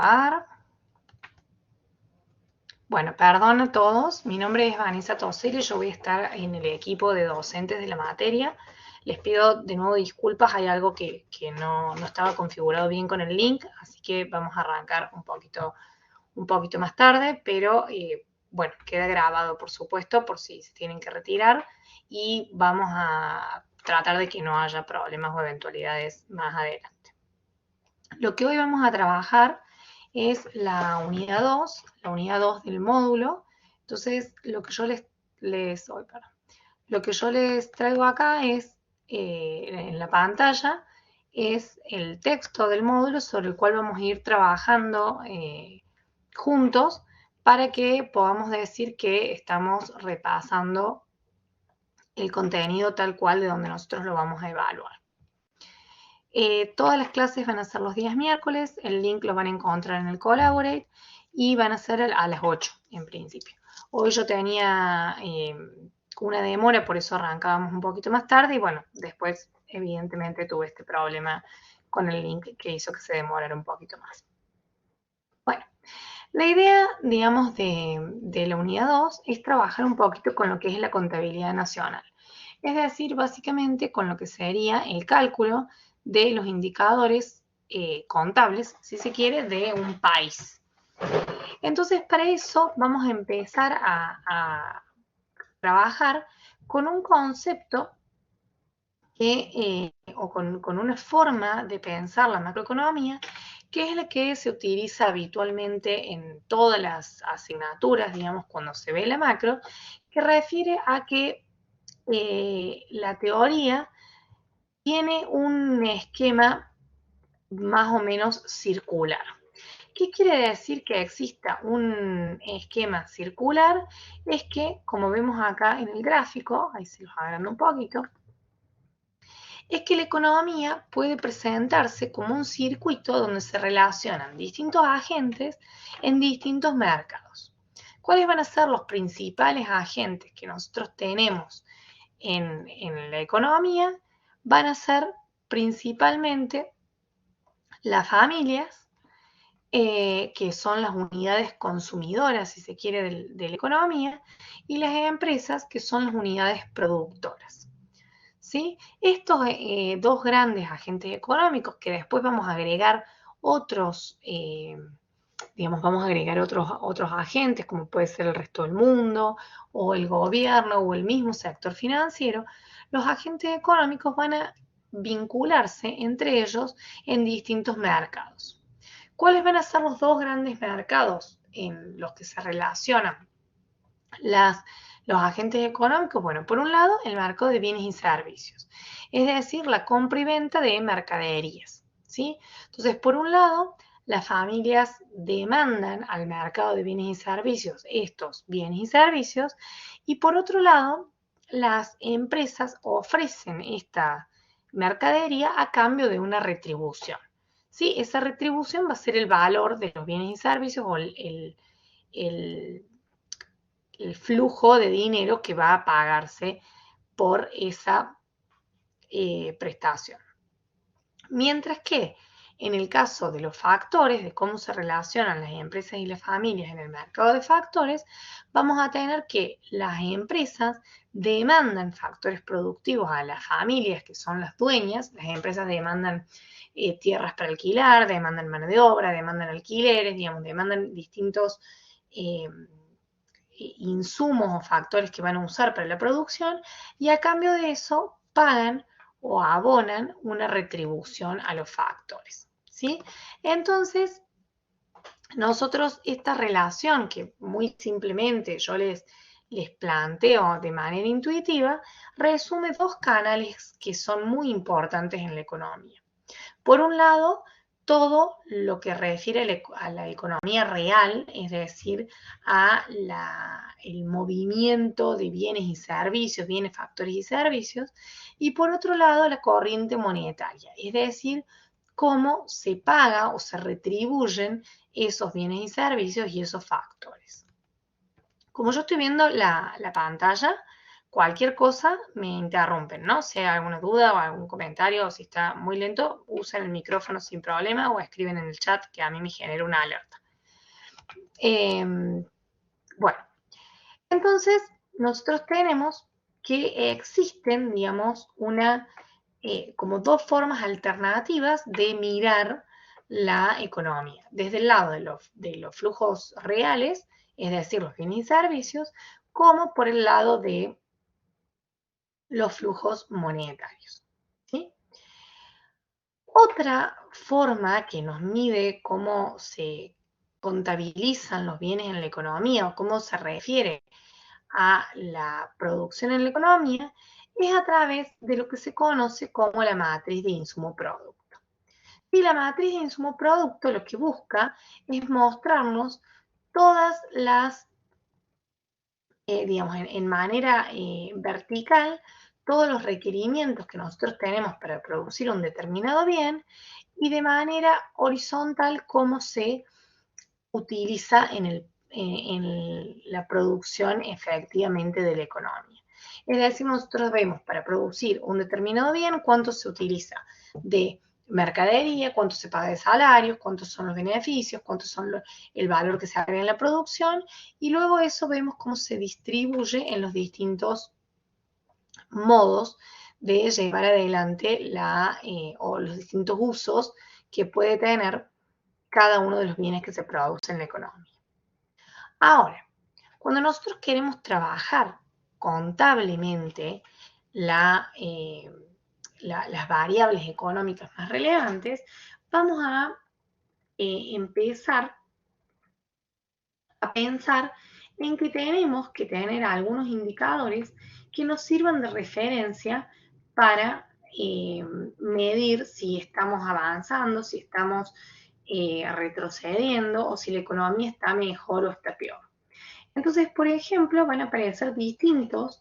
grabar. Bueno, perdón a todos, mi nombre es Vanessa Toseri, yo voy a estar en el equipo de docentes de la materia. Les pido de nuevo disculpas, hay algo que no estaba configurado bien con el link, así que vamos a arrancar un poquito más tarde, pero bueno, queda grabado por supuesto por si se tienen que retirar y vamos a tratar de que no haya problemas o eventualidades más adelante. Lo que hoy vamos a trabajar es la unidad 2 del módulo. Entonces, lo que yo les traigo acá es, en la pantalla, es el texto del módulo sobre el cual vamos a ir trabajando juntos para que podamos decir que estamos repasando el contenido tal cual de donde nosotros lo vamos a evaluar. Todas las clases van a ser los días miércoles, el link lo van a encontrar en el Collaborate y van a ser a las 8 en principio. Hoy yo tenía una demora, por eso arrancábamos un poquito más tarde y bueno, después evidentemente tuve este problema con el link que hizo que se demorara un poquito más. Bueno, la idea, digamos, de la unidad 2 es trabajar un poquito con lo que es la contabilidad nacional. Es decir, básicamente con lo que sería el cálculo de los indicadores contables, si se quiere, de un país. Entonces, para eso vamos a empezar a trabajar con un concepto o con una forma de pensar la macroeconomía, que es la que se utiliza habitualmente en todas las asignaturas, digamos, cuando se ve la macro, que refiere a que la teoría tiene un esquema más o menos circular. ¿Qué quiere decir que exista un esquema circular? Es que, como vemos acá en el gráfico, ahí se los agrando un poquito, es que la economía puede presentarse como un circuito donde se relacionan distintos agentes en distintos mercados. ¿Cuáles van a ser los principales agentes que nosotros tenemos en la economía? Van a ser principalmente las familias, que son las unidades consumidoras, si se quiere, de la economía, y las empresas, que son las unidades productoras. ¿Sí? Estos dos grandes agentes económicos, que después vamos a agregar otros, vamos a agregar otros agentes, como puede ser el resto del mundo, o el gobierno, o el mismo sector financiero. Los agentes económicos van a vincularse entre ellos en distintos mercados. ¿Cuáles van a ser los dos grandes mercados en los que se relacionan los agentes económicos? Bueno, por un lado, el mercado de bienes y servicios, es decir, la compra y venta de mercaderías, ¿sí? Entonces, por un lado, las familias demandan al mercado de bienes y servicios estos bienes y servicios, y por otro lado, las empresas ofrecen esta mercadería a cambio de una retribución, ¿sí? Esa retribución va a ser el valor de los bienes y servicios o el flujo de dinero que va a pagarse por esa prestación. Mientras que en el caso de los factores, de cómo se relacionan las empresas y las familias en el mercado de factores, vamos a tener que las empresas demandan factores productivos a las familias, que son las dueñas. Las empresas demandan tierras para alquilar, demandan mano de obra, demandan alquileres, digamos, demandan distintos insumos o factores que van a usar para la producción, y a cambio de eso pagan o abonan una retribución a los factores, ¿sí? Entonces, nosotros esta relación que muy simplemente yo les planteo de manera intuitiva, resume dos canales que son muy importantes en la economía. Por un lado, todo lo que refiere a la economía real, es decir, el movimiento de bienes y servicios, bienes, factores y servicios, y por otro lado, la corriente monetaria, es decir, cómo se paga o se retribuyen esos bienes y servicios y esos factores. Como yo estoy viendo la pantalla, cualquier cosa me interrumpen, ¿no? Si hay alguna duda o algún comentario, o si está muy lento, usen el micrófono sin problema o escriben en el chat que a mí me genera una alerta. Bueno, entonces nosotros tenemos que existen, digamos, como dos formas alternativas de mirar la economía, desde el lado de los flujos reales, es decir, los bienes y servicios, como por el lado de los flujos monetarios. ¿Sí? Otra forma que nos mide cómo se contabilizan los bienes en la economía o cómo se refiere a la producción en la economía es a través de lo que se conoce como la matriz de insumo-producto. Y la matriz de insumo-producto lo que busca es mostrarnos todas las, digamos, en manera vertical, todos los requerimientos que nosotros tenemos para producir un determinado bien y de manera horizontal cómo se utiliza en la producción efectivamente de la economía. Es decir, nosotros vemos para producir un determinado bien cuánto se utiliza de mercadería, cuánto se paga de salarios, cuántos son los beneficios, cuánto son el valor que se agrega en la producción, y luego eso vemos cómo se distribuye en los distintos modos de llevar adelante o los distintos usos que puede tener cada uno de los bienes que se producen en la economía. Ahora, cuando nosotros queremos trabajar contablemente las variables económicas más relevantes, vamos a empezar a pensar en que tenemos que tener algunos indicadores que nos sirvan de referencia para medir si estamos avanzando, si estamos retrocediendo o si la economía está mejor o está peor. Entonces, por ejemplo, van a aparecer distintas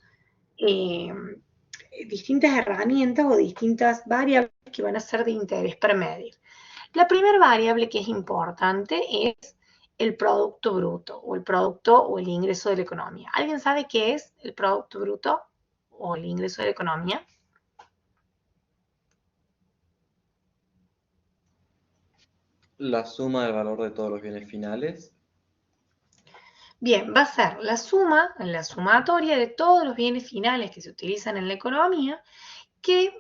herramientas o distintas variables que van a ser de interés para medir. La primera variable que es importante es el producto bruto o el producto o el ingreso de la economía. ¿Alguien sabe qué es el producto bruto o el ingreso de la economía? La suma del valor de todos los bienes finales. Bien, va a ser la sumatoria de todos los bienes finales que se utilizan en la economía, que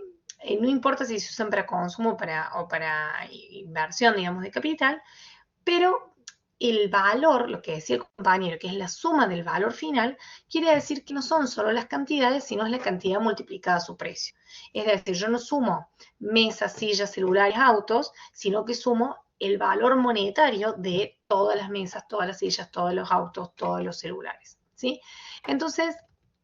no importa si se usan para consumo o para inversión, digamos, de capital, pero el valor, lo que decía el compañero, que es la suma del valor final, quiere decir que no son solo las cantidades, sino es la cantidad multiplicada a su precio. Es decir, yo no sumo mesas, sillas, celulares, autos, sino que sumo el valor monetario de todas las mesas, todas las sillas, todos los autos, todos los celulares. ¿Sí? Entonces,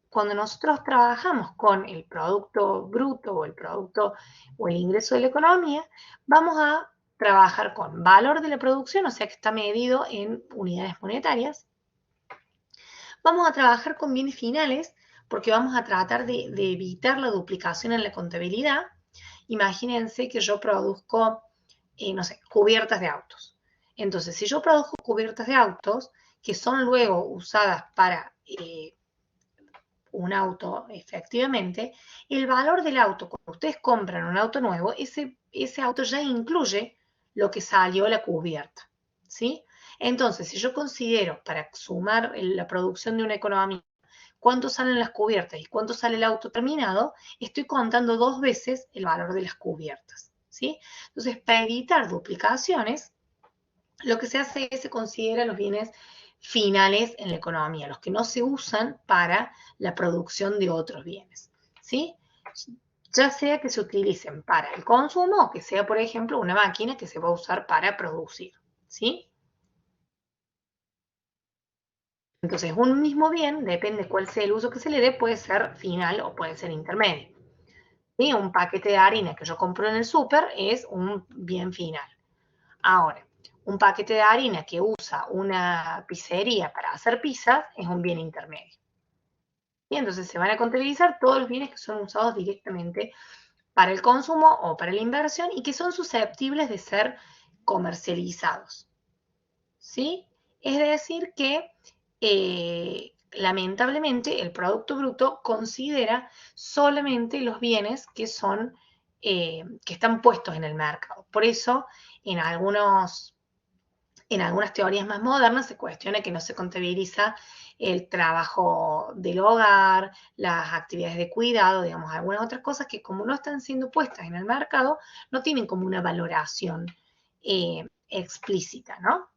cuando nosotros trabajamos con el producto bruto o el producto o el ingreso de la economía, vamos a trabajar con valor de la producción, o sea que está medido en unidades monetarias. Vamos a trabajar con bienes finales, porque vamos a tratar de evitar la duplicación en la contabilidad. Imagínense que yo produzco, no sé, cubiertas de autos. Entonces, si yo produzco cubiertas de autos que son luego usadas para un auto, efectivamente, el valor del auto, cuando ustedes compran un auto nuevo, ese auto ya incluye lo que salió la cubierta, ¿sí? Entonces, si yo considero para sumar la producción de una economía cuánto salen las cubiertas y cuánto sale el auto terminado, estoy contando dos veces el valor de las cubiertas, ¿sí? Entonces, para evitar duplicaciones, lo que se hace es se considera los bienes finales en la economía, los que no se usan para la producción de otros bienes, ¿sí? Ya sea que se utilicen para el consumo o que sea, por ejemplo, una máquina que se va a usar para producir, ¿sí? Entonces, un mismo bien, depende cuál sea el uso que se le dé, puede ser final o puede ser intermedio. ¿Sí? Un paquete de harina que yo compro en el súper es un bien final. Ahora, un paquete de harina que usa una pizzería para hacer pizzas es un bien intermedio. Y entonces se van a contabilizar todos los bienes que son usados directamente para el consumo o para la inversión y que son susceptibles de ser comercializados. ¿Sí? Es decir que lamentablemente el Producto Bruto considera solamente los bienes que son, que están puestos en el mercado. Por eso, en algunas teorías más modernas se cuestiona que no se contabiliza el trabajo del hogar, las actividades de cuidado, digamos, algunas otras cosas que como no están siendo puestas en el mercado, no tienen como una valoración explícita, ¿no?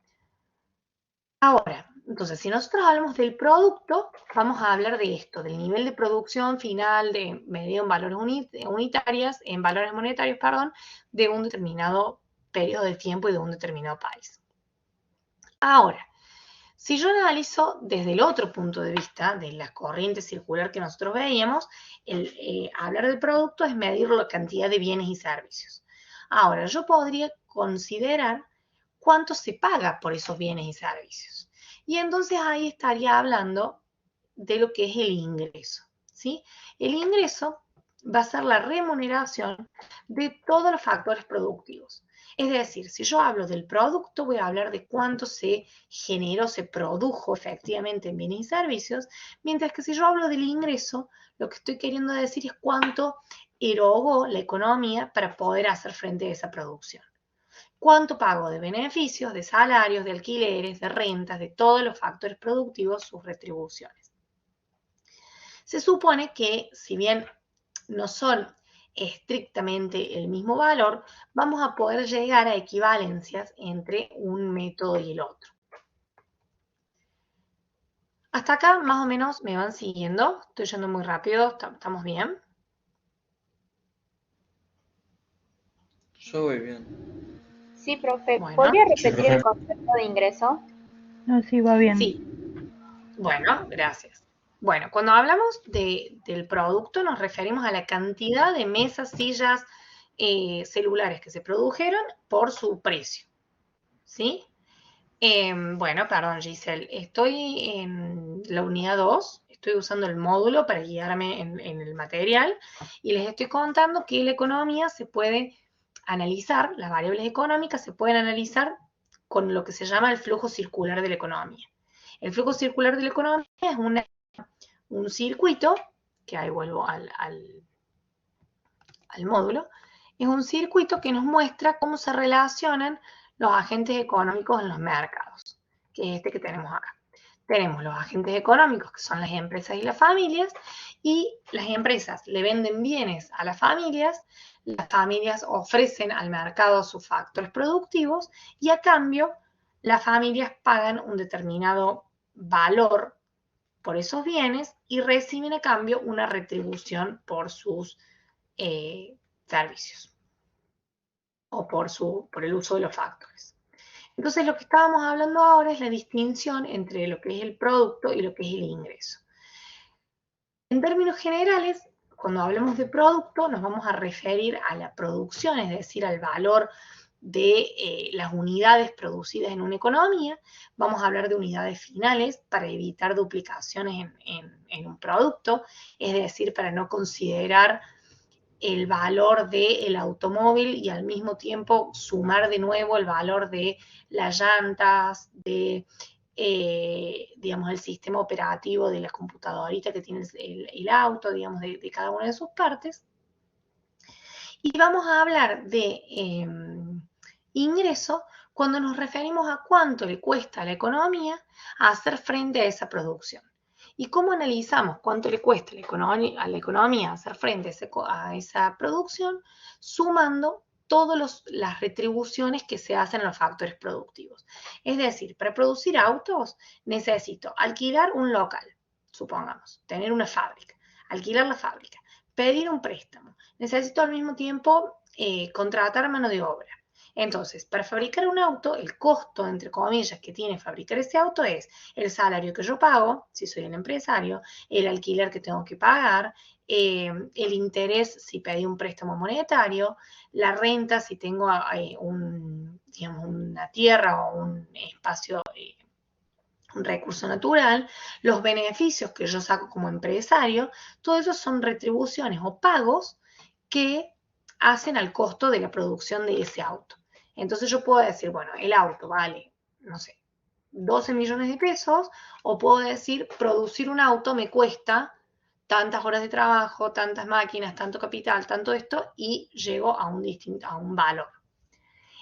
Ahora, entonces, si nosotros hablamos del producto, vamos a hablar de esto, del nivel de producción final de medido en valores unitarias, en valores monetarios, perdón, de un determinado periodo de tiempo y de un determinado país. Ahora, si yo analizo desde el otro punto de vista, de la corriente circular que nosotros veíamos, hablar del producto es medir la cantidad de bienes y servicios. Ahora, yo podría considerar cuánto se paga por esos bienes y servicios. Y entonces ahí estaría hablando de lo que es el ingreso, ¿sí? El ingreso va a ser la remuneración de todos los factores productivos. Es decir, si yo hablo del producto, voy a hablar de cuánto se generó, se produjo efectivamente en bienes y servicios, mientras que si yo hablo del ingreso, lo que estoy queriendo decir es cuánto erogó la economía para poder hacer frente a esa producción. ¿Cuánto pago de beneficios, de salarios, de alquileres, de rentas, de todos los factores productivos, sus retribuciones? Se supone que, si bien no son estrictamente el mismo valor, vamos a poder llegar a equivalencias entre un método y el otro. Hasta acá más o menos me van siguiendo, estoy yendo muy rápido, ¿estamos bien? Yo voy bien. Sí, profe. Bueno, ¿Podría Sí, repetir el profe. concepto de ingreso? No, sí, va bien. sí, bueno, gracias. Bueno, cuando hablamos del producto nos referimos a la cantidad de mesas, sillas, celulares que se produjeron por su precio, ¿sí? Bueno, perdón, Giselle, estoy en la unidad 2, estoy usando el módulo para guiarme en el material y les estoy contando que la economía se puede analizar, las variables económicas se pueden analizar con lo que se llama el flujo circular de la economía. El flujo circular de la economía es un circuito, que ahí vuelvo al módulo, es un circuito que nos muestra cómo se relacionan los agentes económicos en los mercados, que es este que tenemos acá. Tenemos los agentes económicos, que son las empresas y las familias, y las empresas le venden bienes a las familias ofrecen al mercado sus factores productivos, y a cambio las familias pagan un determinado valor por esos bienes y reciben a cambio una retribución por sus servicios o por el uso de los factores. Entonces, lo que estábamos hablando ahora es la distinción entre lo que es el producto y lo que es el ingreso. En términos generales, cuando hablemos de producto, nos vamos a referir a la producción, es decir, al valor de las unidades producidas en una economía. Vamos a hablar de unidades finales para evitar duplicaciones en un producto, es decir, para no considerar el valor del automóvil y al mismo tiempo sumar de nuevo el valor de las llantas, de, digamos, el sistema operativo de la computadorita que tiene el auto, digamos, de cada una de sus partes. Y vamos a hablar de ingreso cuando nos referimos a cuánto le cuesta a la economía hacer frente a esa producción. ¿Y cómo analizamos cuánto le cuesta a la economía hacer frente a esa producción? Sumando todas las retribuciones que se hacen a los factores productivos. Es decir, para producir autos necesito alquilar un local, supongamos, tener una fábrica, alquilar la fábrica, pedir un préstamo. Necesito al mismo tiempo contratar mano de obra. Entonces, para fabricar un auto, el costo, entre comillas, que tiene fabricar ese auto es el salario que yo pago, si soy el empresario, el alquiler que tengo que pagar, el interés si pedí un préstamo monetario, la renta si tengo digamos, una tierra o un espacio, un recurso natural, los beneficios que yo saco como empresario, todo eso son retribuciones o pagos que hacen al costo de la producción de ese auto. Entonces yo puedo decir, bueno, el auto vale, no sé, 12 millones de pesos, o puedo decir, producir un auto me cuesta tantas horas de trabajo, tantas máquinas, tanto capital, tanto esto, y llego a un valor.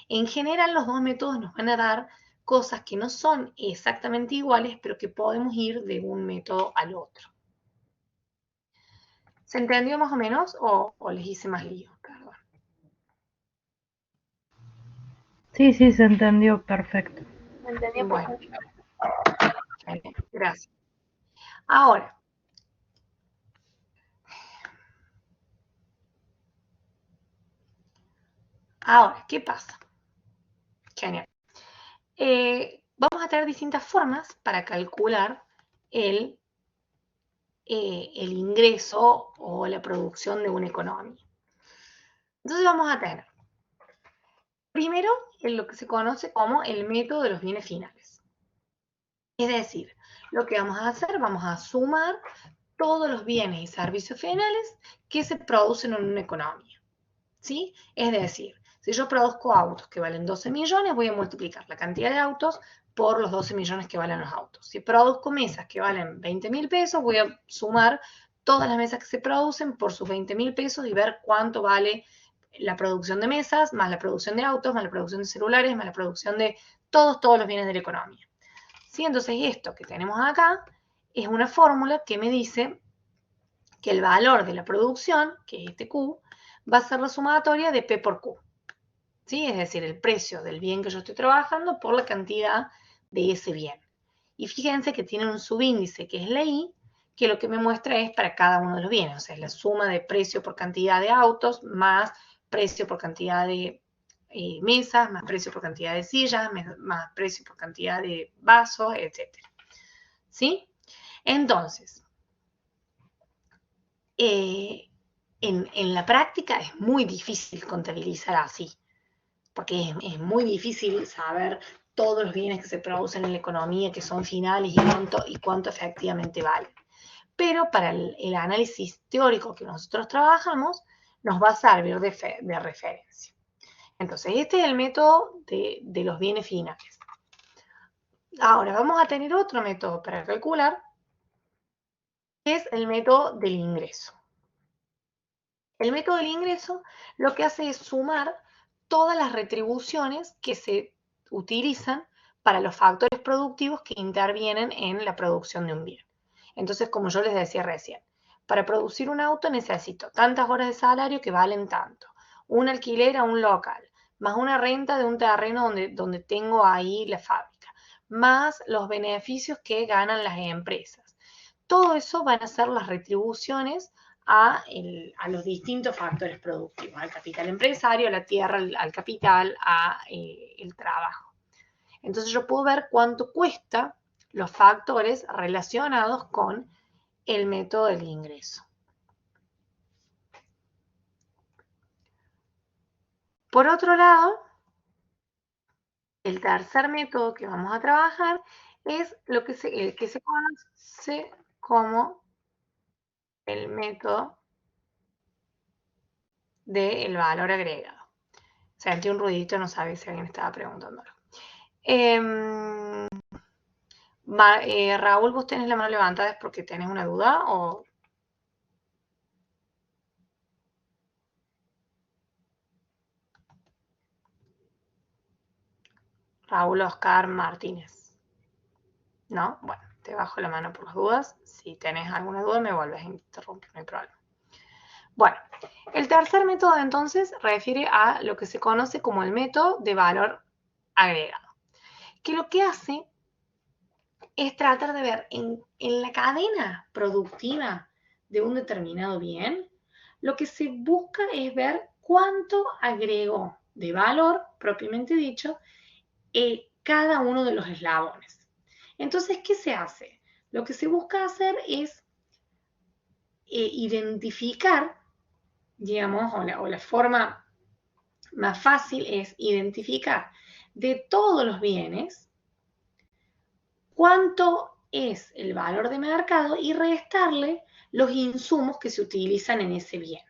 En general, los dos métodos nos van a dar cosas que no son exactamente iguales, pero que podemos ir de un método al otro. ¿Se entendió más o menos o les hice más lío? Perdón. Sí, sí, se entendió, perfecto. Me entendí Bueno, perfecto. gracias. Ahora, ¿qué pasa? Genial. Vamos a tener distintas formas para calcular el ingreso o la producción de una economía. Entonces vamos a tener, primero, lo que se conoce como el método de los bienes finales. Es decir, lo que vamos a hacer, vamos a sumar todos los bienes y servicios finales que se producen en una economía. ¿Sí? Es decir, si yo produzco autos que valen 12 millones, voy a multiplicar la cantidad de autos por los 12 millones que valen los autos. Si produzco mesas que valen 20.000 pesos, voy a sumar todas las mesas que se producen por sus 20.000 pesos y ver cuánto vale la producción de mesas, más la producción de autos, más la producción de celulares, más la producción de todos los bienes de la economía. ¿Sí? Entonces esto que tenemos acá es una fórmula que me dice que el valor de la producción, que es este Q, va a ser la sumatoria de P por Q. ¿Sí? Es decir, el precio del bien que yo estoy trabajando por la cantidad de ese bien. Y fíjense que tiene un subíndice que es la I, que lo que me muestra es para cada uno de los bienes, o sea, es la suma de precio por cantidad de autos, más precio por cantidad de mesas, más precio por cantidad de sillas, más precio por cantidad de vasos, etc. ¿Sí? Entonces, en la práctica es muy difícil contabilizar así, porque es muy difícil saber todos los bienes que se producen en la economía, que son finales y cuánto efectivamente valen. Pero para el análisis teórico que nosotros trabajamos, nos va a servir de referencia. Entonces, este es el método de los bienes finales. Ahora, vamos a tener otro método para calcular, que es el método del ingreso. El método del ingreso lo que hace es sumar todas las retribuciones que se utilizan para los factores productivos que intervienen en la producción de un bien. Entonces, como yo les decía recién, para producir un auto necesito tantas horas de salario que valen tanto, un alquiler a un local, más una renta de un terreno donde tengo ahí la fábrica, más los beneficios que ganan las empresas. Todo eso van a ser las retribuciones a los distintos factores productivos, al capital empresario, a la tierra, al capital, al trabajo. Entonces yo puedo ver cuánto cuesta los factores relacionados con el método del ingreso. Por otro lado, el tercer método que vamos a trabajar es el que se conoce como el método del valor agregado. Sentí un ruidito, no sabía si alguien estaba preguntándolo. Raúl, ¿vos tenés la mano levantada es porque tenés una duda o...? Raúl Oscar Martínez. ¿No? Bueno, te bajo la mano por las dudas. Si tenés alguna duda me vuelves a interrumpir, no hay problema. Bueno, el tercer método entonces refiere a lo que se conoce como el método de valor agregado, que lo que hace es tratar de ver en la cadena productiva de un determinado bien, lo que se busca es ver cuánto agregó de valor, propiamente dicho, cada uno de los eslabones. Entonces, ¿qué se hace? Lo que se busca hacer es identificar, digamos, o la forma más fácil es identificar de todos los bienes cuánto es el valor de mercado y restarle los insumos que se utilizan en ese bien.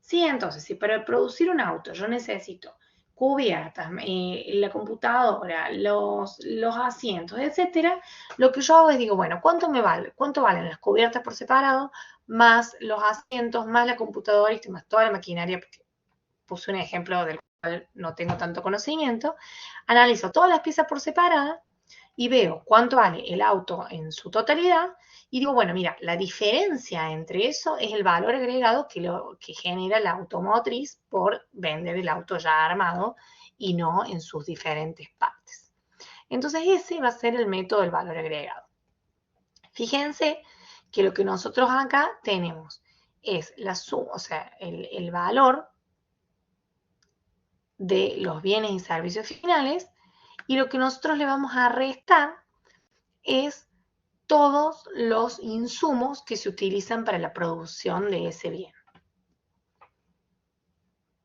¿Sí? Entonces, si para producir un auto yo necesito cubiertas, la computadora, los asientos, etcétera, lo que yo hago es digo, bueno, ¿cuánto me vale? ¿Cuánto valen las cubiertas por separado, más los asientos, más la computadora y más toda la maquinaria? Porque puse un ejemplo del cual no tengo tanto conocimiento. Analizo todas las piezas por separado y veo cuánto vale el auto en su totalidad y digo, bueno, mira, la diferencia entre eso es el valor agregado que genera la automotriz por vender el auto ya armado y no en sus diferentes partes. Entonces ese va a ser el método del valor agregado. Fíjense que lo que nosotros acá tenemos es la suma, o sea, el valor de los bienes y servicios finales y lo que nosotros le vamos a restar es todos los insumos que se utilizan para la producción de ese bien.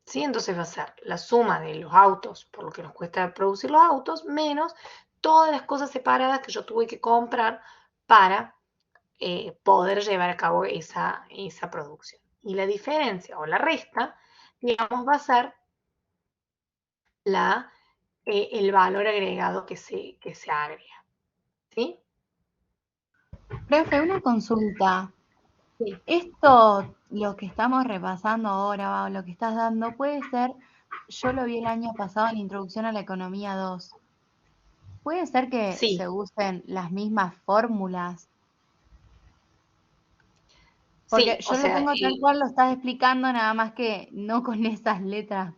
¿Sí? Entonces va a ser la suma de los autos, por lo que nos cuesta producir los autos, menos todas las cosas separadas que yo tuve que comprar para poder llevar a cabo esa producción. Y la diferencia o la resta, digamos, va a ser el valor agregado que se agrega. ¿Sí? Profe, una consulta. Sí. Esto, lo que estamos repasando ahora, o lo que estás dando, puede ser, yo lo vi el año pasado en Introducción a la Economía 2. ¿Puede ser que Sí. se usen las mismas fórmulas? Porque Sí, yo lo tengo tal cual lo estás explicando, nada más que no con esas letras,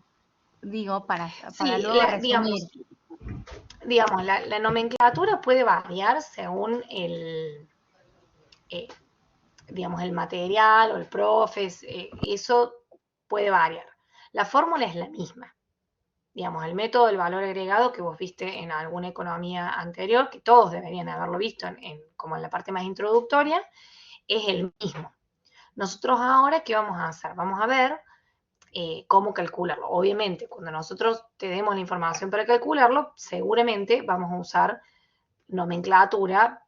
digo, para sí, luego resumir. digamos, la nomenclatura puede variar según digamos, el material o el profe, eso puede variar. La fórmula es la misma. Digamos, el método del valor agregado que vos viste en alguna economía anterior, que todos deberían haberlo visto como en la parte más introductoria, es el mismo. Nosotros ahora, ¿qué vamos a hacer? Vamos a ver cómo calcularlo. Obviamente, cuando nosotros te demos la información para calcularlo, seguramente vamos a usar nomenclatura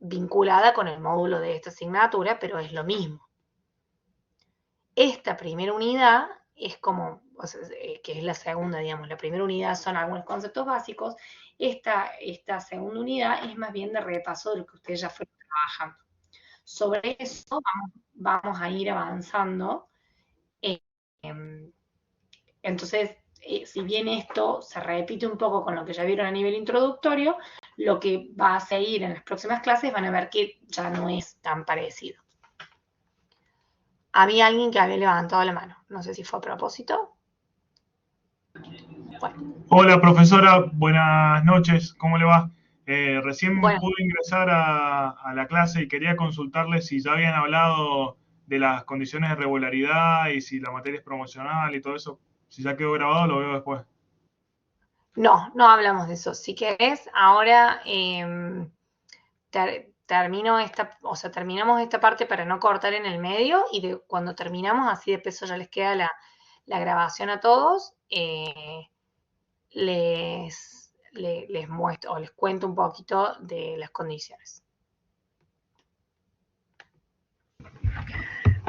vinculada con el módulo de esta asignatura, pero es lo mismo. Esta primera unidad es como, o sea, que es la segunda, digamos, la primera unidad son algunos conceptos básicos, esta segunda unidad es más bien de repaso de lo que ustedes ya fueron trabajando. Sobre eso vamos a ir avanzando. Entonces, si bien esto se repite un poco con lo que ya vieron a nivel introductorio, lo que va a seguir en las próximas clases van a ver que ya no es tan parecido. Había alguien que había levantado la mano. No sé si fue a propósito. Bueno. Hola, profesora. Buenas noches. ¿Cómo le va? Recién pude ingresar a la clase y quería consultarle si ya habían hablado de las condiciones de regularidad y si la materia es promocional y todo eso. Si ya quedó grabado, lo veo después. No hablamos de eso. Si querés, ahora terminamos esta parte para no cortar en el medio y cuando terminamos, así de peso ya les queda la grabación a todos, les muestro o les cuento un poquito de las condiciones.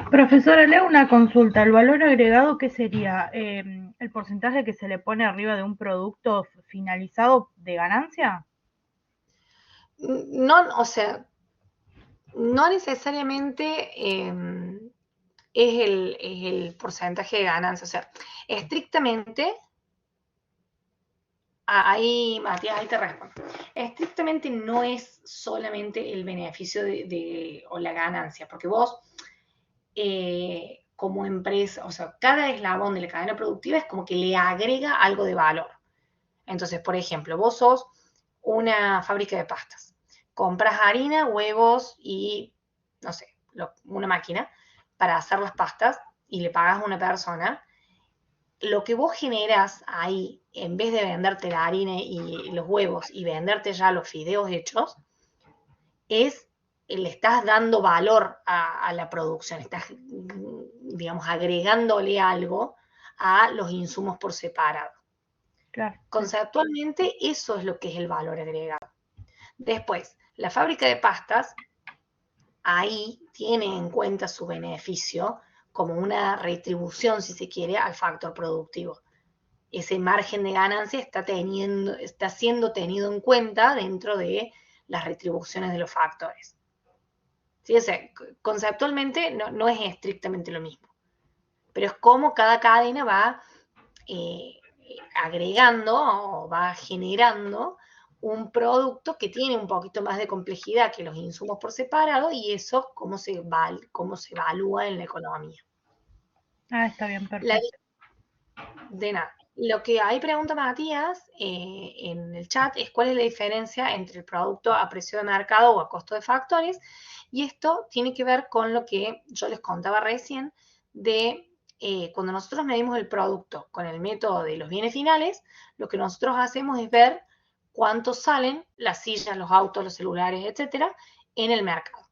Profesora, le hago una consulta. ¿El valor agregado qué sería? ¿El porcentaje que se le pone arriba de un producto finalizado de ganancia? No, o sea, no necesariamente es el porcentaje de ganancia. O sea, estrictamente, ahí Matías, ahí te respondo. Estrictamente no es solamente el beneficio o la ganancia, porque vos, como empresa, o sea, cada eslabón de la cadena productiva es como que le agrega algo de valor. Entonces, por ejemplo, vos sos una fábrica de pastas. Compras harina, huevos y, no sé, una máquina para hacer las pastas y le pagas a una persona. Lo que vos generas ahí, en vez de venderte la harina y los huevos y venderte ya los fideos hechos, le estás dando valor a la producción, estás, digamos, agregándole algo a los insumos por separado. Claro. Conceptualmente, eso es lo que es el valor agregado. Después, la fábrica de pastas, ahí tiene en cuenta su beneficio como una retribución, si se quiere, al factor productivo. ese margen de ganancia está siendo tenido en cuenta dentro de las retribuciones de los factores. ¿Sí? O sea, conceptualmente no es estrictamente lo mismo, pero es como cada cadena va agregando o va generando un producto que tiene un poquito más de complejidad que los insumos por separado, y eso cómo se evalúa en la economía. Ah, está bien, perfecto. De nada. Lo que ahí pregunta Matías en el chat es cuál es la diferencia entre el producto a precio de mercado o a costo de factores, y esto tiene que ver con lo que yo les contaba recién de cuando nosotros medimos el producto con el método de los bienes finales, lo que nosotros hacemos es ver cuánto salen las sillas, los autos, los celulares, etcétera, en el mercado.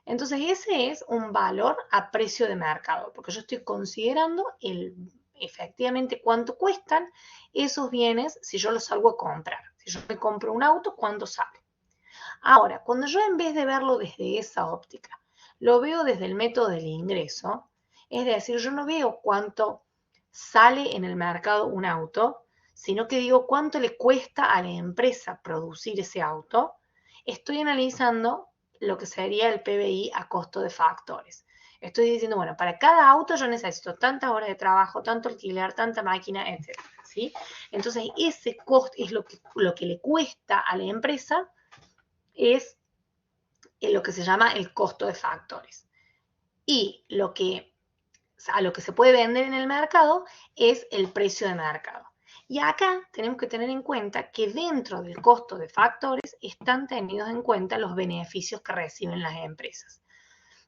Entonces ese es un valor a precio de mercado, porque yo estoy considerando efectivamente cuánto cuestan esos bienes si yo los salgo a comprar. Si yo me compro un auto, ¿cuánto sale? Ahora, cuando yo en vez de verlo desde esa óptica, lo veo desde el método del ingreso, es decir, yo no veo cuánto sale en el mercado un auto, sino que digo cuánto le cuesta a la empresa producir ese auto, estoy analizando lo que sería el PBI a costo de factores. Estoy diciendo, bueno, para cada auto yo necesito tantas horas de trabajo, tanto alquiler, tanta máquina, etc. ¿Sí? Entonces, ese costo es lo que le cuesta a la empresa, es lo que se llama el costo de factores. Y a lo que se puede vender en el mercado es el precio de mercado. Y acá tenemos que tener en cuenta que dentro del costo de factores están tenidos en cuenta los beneficios que reciben las empresas.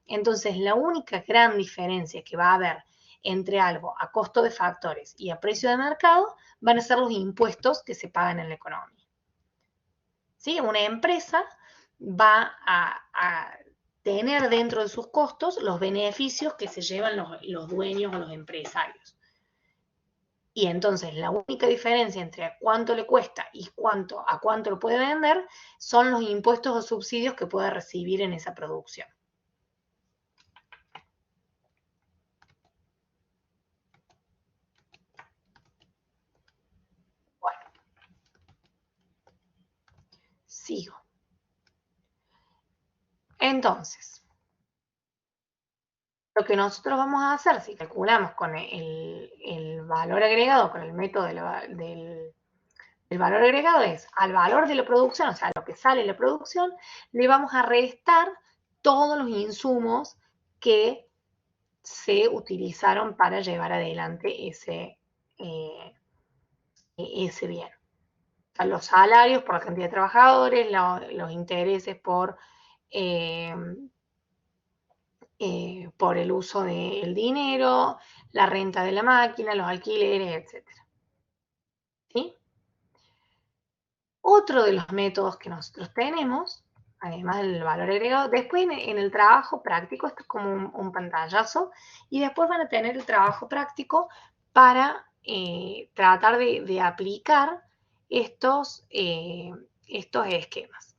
Entonces, la única gran diferencia que va a haber entre algo a costo de factores y a precio de mercado van a ser los impuestos que se pagan en la economía. ¿Sí? Una empresa va a tener dentro de sus costos los beneficios que se llevan los dueños o los empresarios. Y entonces la única diferencia entre cuánto le cuesta y a cuánto lo puede vender son los impuestos o subsidios que puede recibir en esa producción. Bueno, sigo. Entonces, lo que nosotros vamos a hacer, si calculamos con el valor agregado, con el método del valor agregado, es al valor de la producción, o sea, lo que sale de la producción, le vamos a restar todos los insumos que se utilizaron para llevar adelante ese bien. O sea, los salarios por la cantidad de trabajadores, los intereses por el uso del dinero, la renta de la máquina, los alquileres, etc. ¿Sí? Otro de los métodos que nosotros tenemos, además del valor agregado, después en el trabajo práctico, esto es como un pantallazo, y después van a tener el trabajo práctico para tratar de aplicar estos esquemas,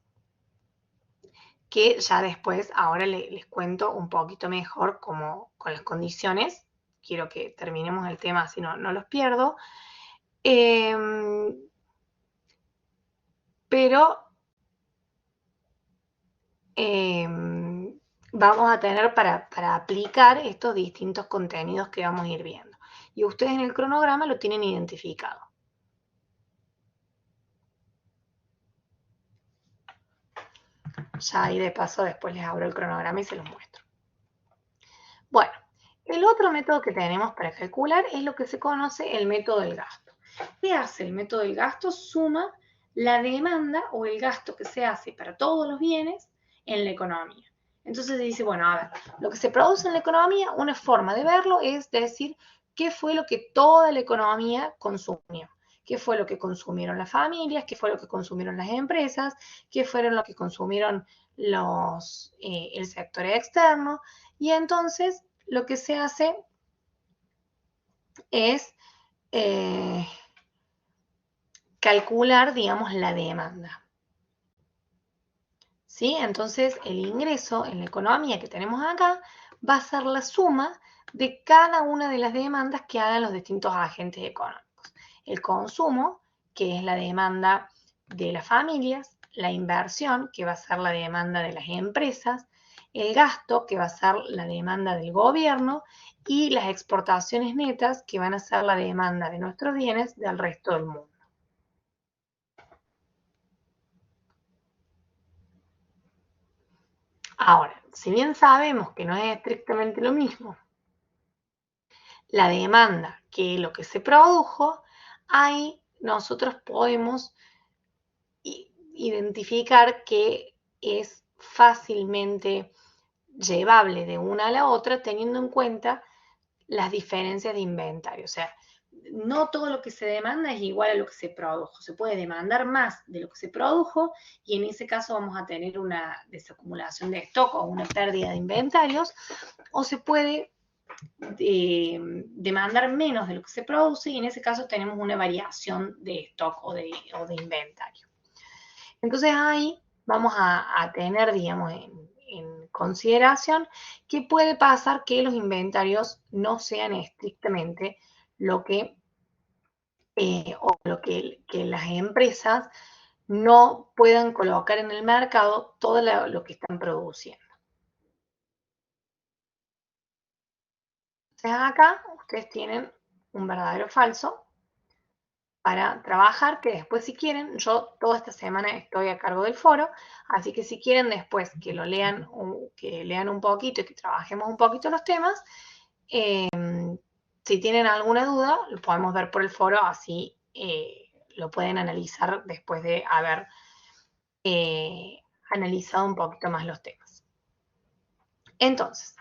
que ya después, ahora les cuento un poquito mejor con las condiciones. Quiero que terminemos el tema, así no los pierdo. Pero vamos a tener para aplicar estos distintos contenidos que vamos a ir viendo. Y ustedes en el cronograma lo tienen identificado. Ya ahí de paso después les abro el cronograma y se los muestro. Bueno, el otro método que tenemos para calcular es lo que se conoce el método del gasto. ¿Qué hace el método del gasto? Suma la demanda o el gasto que se hace para todos los bienes en la economía. Entonces se dice, bueno, a ver, lo que se produce en la economía, una forma de verlo es decir, ¿qué fue lo que toda la economía consumió? ¿Qué fue lo que consumieron las familias? ¿Qué fue lo que consumieron las empresas? ¿Qué fueron lo que consumieron el sector externo? Y entonces lo que se hace es calcular, digamos, la demanda. ¿Sí? Entonces, el ingreso en la economía que tenemos acá va a ser la suma de cada una de las demandas que hagan los distintos agentes económicos. el consumo, que es la demanda de las familias, la inversión, que va a ser la demanda de las empresas, el gasto, que va a ser la demanda del gobierno, y las exportaciones netas, que van a ser la demanda de nuestros bienes del resto del mundo. Ahora, si bien sabemos que no es estrictamente lo mismo la demanda que lo que se produjo, ahí nosotros podemos identificar que es fácilmente llevable de una a la otra teniendo en cuenta las diferencias de inventario. O sea, no todo lo que se demanda es igual a lo que se produjo. Se puede demandar más de lo que se produjo y en ese caso vamos a tener una desacumulación de stock o una pérdida de inventarios, o se puede demandar menos de lo que se produce y en ese caso tenemos una variación de stock o de inventario. Entonces ahí vamos a tener, digamos, en consideración que puede pasar que los inventarios no sean estrictamente lo que, o lo que las empresas no puedan colocar en el mercado todo lo que están produciendo. Entonces acá ustedes tienen un verdadero o falso para trabajar, que después si quieren, yo toda esta semana estoy a cargo del foro, así que si quieren después que lo lean, que lean un poquito y que trabajemos un poquito los temas, si tienen alguna duda, lo podemos ver por el foro, así lo pueden analizar después de haber analizado un poquito más los temas. Entonces,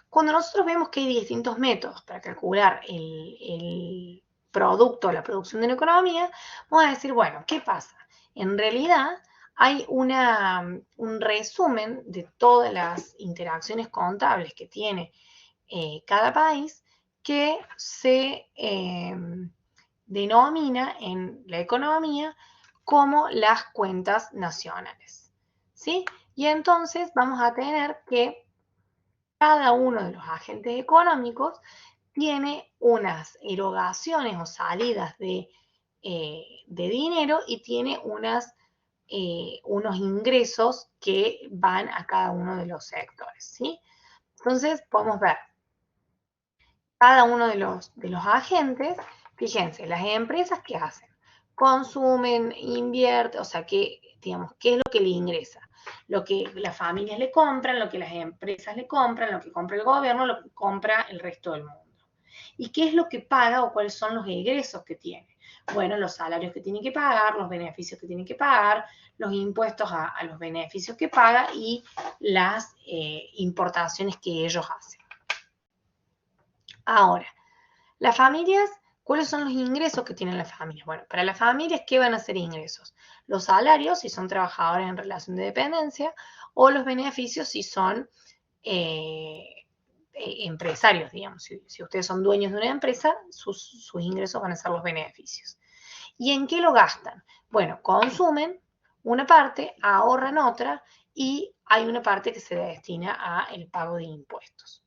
cuando nosotros vemos que hay distintos métodos para calcular el producto, la producción de una economía, vamos a decir, bueno, ¿qué pasa? En realidad hay un resumen de todas las interacciones contables que tiene cada país que se denomina en la economía como las cuentas nacionales, ¿sí? Y entonces vamos a tener que cada uno de los agentes económicos tiene unas erogaciones o salidas de dinero y tiene unos ingresos que van a cada uno de los sectores, ¿sí? Entonces podemos ver cada uno de los agentes. Fíjense, las empresas, ¿qué hacen? Consumen, invierten, o sea, digamos, ¿qué es lo que le ingresa? Lo que las familias le compran, lo que las empresas le compran, lo que compra el gobierno, lo que compra el resto del mundo. ¿Y qué es lo que paga o cuáles son los egresos que tiene? Bueno, los salarios que tiene que pagar, los beneficios que tiene que pagar, los impuestos a los beneficios que paga y las importaciones que ellos hacen. Ahora, las familias, ¿cuáles son los ingresos que tienen las familias? Bueno, para las familias, ¿qué van a ser ingresos? Los salarios, si son trabajadores en relación de dependencia, o los beneficios, si son empresarios, digamos. Si ustedes son dueños de una empresa, sus ingresos van a ser los beneficios. ¿Y en qué lo gastan? Bueno, consumen una parte, ahorran otra, y hay una parte que se destina al pago de impuestos.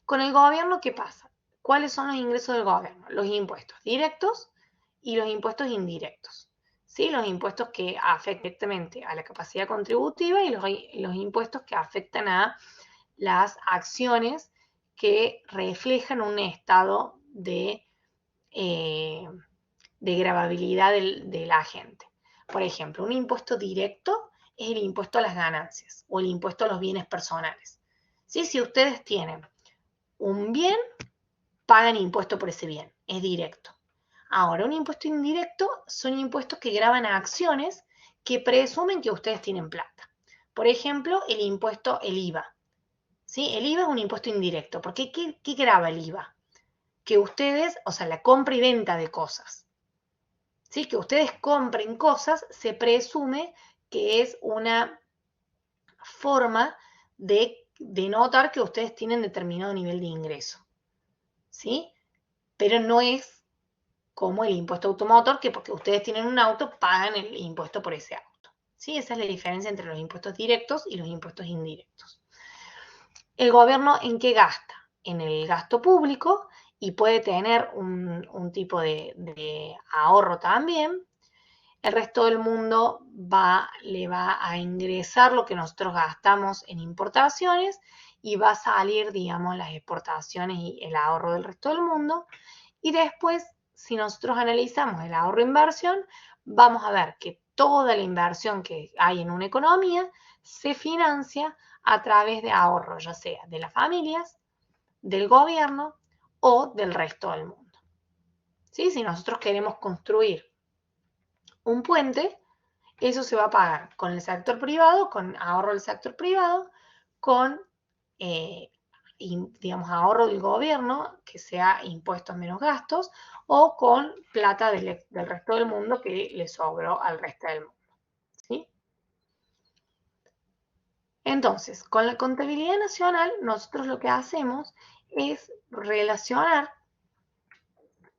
Con el gobierno, ¿qué pasa? ¿Cuáles son los ingresos del gobierno? Los impuestos directos y los impuestos indirectos. ¿Sí? Los impuestos que afectan directamente a la capacidad contributiva y los impuestos que afectan a las acciones que reflejan un estado de gravabilidad de la gente. Por ejemplo, un impuesto directo es el impuesto a las ganancias o el impuesto a los bienes personales. ¿Sí? Si ustedes tienen un bien, pagan impuesto por ese bien, es directo. Ahora, un impuesto indirecto son impuestos que gravan a acciones que presumen que ustedes tienen plata. Por ejemplo, el IVA. ¿Sí? El IVA es un impuesto indirecto. ¿Porque qué grava el IVA? Que ustedes, o sea, la compra y venta de cosas. ¿Sí? Que ustedes compren cosas, se presume que es una forma de denotar que ustedes tienen determinado nivel de ingreso. ¿Sí? Pero no es como el impuesto automotor, que porque ustedes tienen un auto, pagan el impuesto por ese auto. ¿Sí? Esa es la diferencia entre los impuestos directos y los impuestos indirectos. ¿El gobierno en qué gasta? En el gasto público y puede tener un tipo de ahorro también, el resto del mundo le va a ingresar lo que nosotros gastamos en importaciones y va a salir, digamos, las exportaciones y el ahorro del resto del mundo. Y después, si nosotros analizamos el ahorro-inversión, vamos a ver que toda la inversión que hay en una economía se financia a través de ahorro, ya sea de las familias, del gobierno o del resto del mundo. ¿Sí? Si nosotros queremos construir un puente, eso se va a pagar con el sector privado, con ahorro del sector privado, con, digamos, ahorro del gobierno, que sea impuestos menos gastos, o con plata del resto del mundo que le sobró al resto del mundo. ¿Sí? Entonces, con la contabilidad nacional, nosotros lo que hacemos es relacionar